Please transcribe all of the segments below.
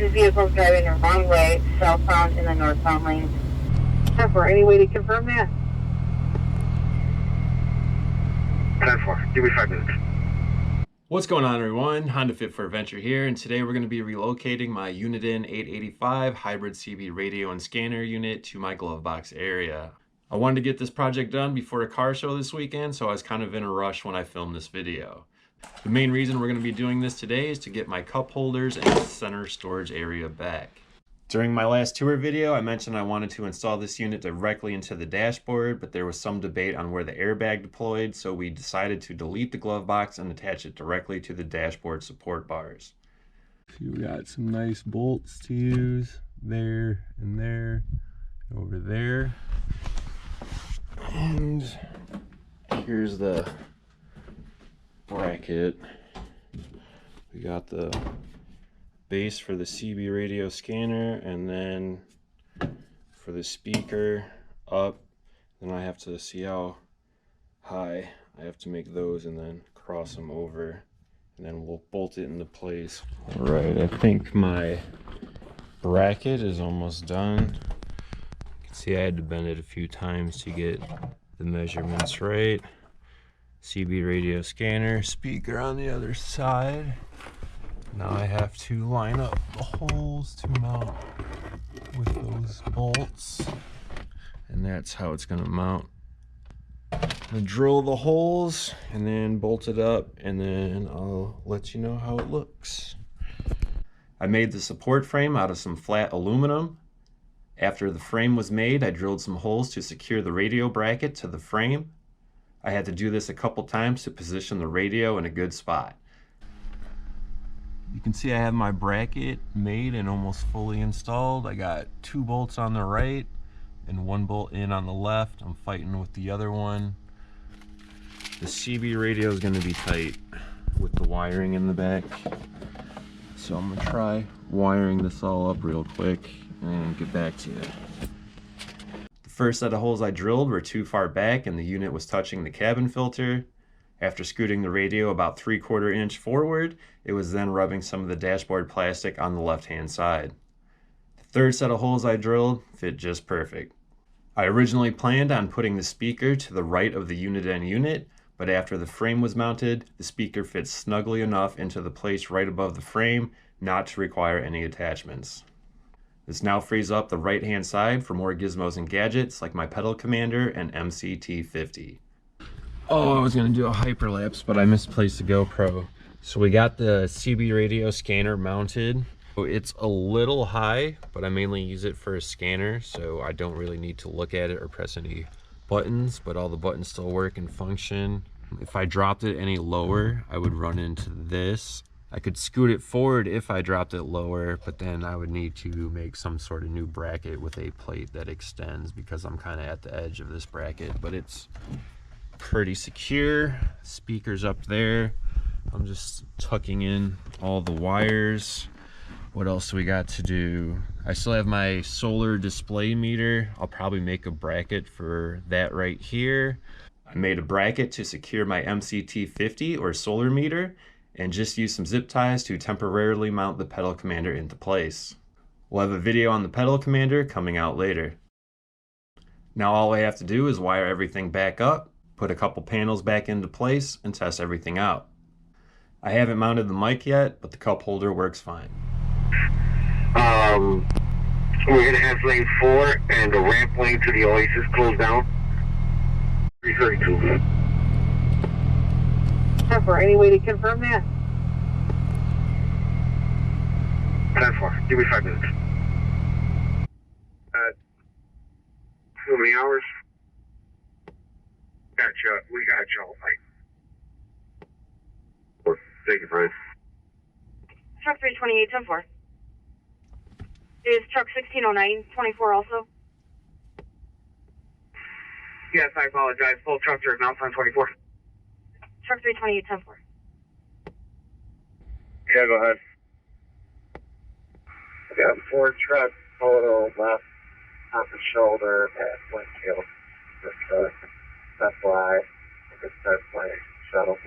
two vehicles driving the wrong way, southbound in the northbound lanes. For any way to confirm that? 10-4, give me 5 minutes. What's going on, everyone? Honda Fit for Adventure here, and today we're going to be relocating my Uniden 885 hybrid CB radio and scanner unit to my glove box area. I wanted to get this project done before a car show this weekend, so I was kind of in a rush when I filmed this video. The main reason we're going to be doing this today is to get my cup holders and center storage area back. During my last tour video, I mentioned I wanted to install this unit directly into the dashboard, but there was some debate on where the airbag deployed, so we decided to delete the glove box and attach it directly to the dashboard support bars. We got some nice bolts to use there and there, over there. And here's the bracket. We got the base for the CB radio scanner, and then for the speaker up. Then I have to see how high I have to make those and then cross them over, and then we'll bolt it into place. All right, I think my bracket is almost done. You can see I had to bend it a few times to get the measurements right. CB radio scanner, speaker on the other side. Now I have to line up the holes to mount with those bolts, and that's how it's going to mount. I'm going to drill the holes and then bolt it up, and then I'll let you know how it looks. I made the support frame out of some flat aluminum. After the frame was made, I drilled some holes to secure the radio bracket to the frame. I had to do this a couple times to position the radio in a good spot. You can see I have my bracket made and almost fully installed. I got 2 bolts on the right and 1 bolt in on the left. I'm fighting with the other one. The CB radio is going to be tight with the wiring in the back. So I'm going to try wiring this all up real quick and get back to you. The first set of holes I drilled were too far back and the unit was touching the cabin filter. After scooting the radio about 3/4 inch forward, it was then rubbing some of the dashboard plastic on the left-hand side. The third set of holes I drilled fit just perfect. I originally planned on putting the speaker to the right of the Uniden unit, but after the frame was mounted, the speaker fits snugly enough into the place right above the frame not to require any attachments. This now frees up the right-hand side for more gizmos and gadgets like my pedal commander and MCT50. Oh, I was going to do a hyperlapse, but I misplaced the GoPro. So we got the CB radio scanner mounted. It's a little high, but I mainly use it for a scanner, so I don't really need to look at it or press any buttons, but all the buttons still work and function. If I dropped it any lower, I would run into this. I could scoot it forward if I dropped it lower, but then I would need to make some sort of new bracket with a plate that extends because I'm kind of at the edge of this bracket, but it's pretty secure. Speakers up there. I'm just tucking in all the wires. What else do we got to do? I still have my solar display meter. I'll probably make a bracket for that right here. I made a bracket to secure my MCT50 or solar meter and just use some zip ties to temporarily mount the pedal commander into place. We'll have a video on the pedal commander coming out later. Now all I have to do is wire everything back up, put a couple panels back into place, and test everything out. I haven't mounted the mic yet, but the cup holder works fine. We're going to have lane 4 and the ramp lane to the Oasis closed down. 332. For any way to confirm that? 10-4, give me 5 minutes. How many hours? Gotcha, we got you all night. Thank you, Brian. Truck 328, 10-4. Is truck 1609, 24 also? Yes, I apologize. Full trucks are now on 24. Truck 328, 10-4. Yeah, go ahead. I got 4 trucks total left on the shoulder at Winfield. That's why I could start playing shuttle.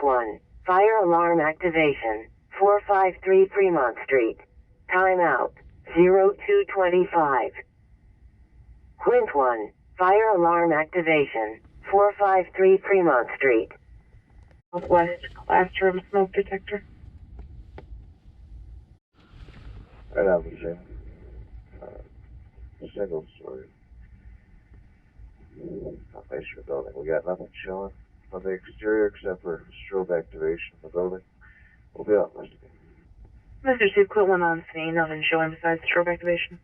1, fire alarm activation, 453 Fremont Street. Timeout, 0225. Quint 1, fire alarm activation, 453 Fremont Street. Southwest classroom smoke detector. Right on the same. Single story. Foundation of the building. We got nothing showing on the exterior except for strobe activation of the building. We'll be out investigating. Mr. 2, Quint 1 on scene. Nothing showing besides strobe activation.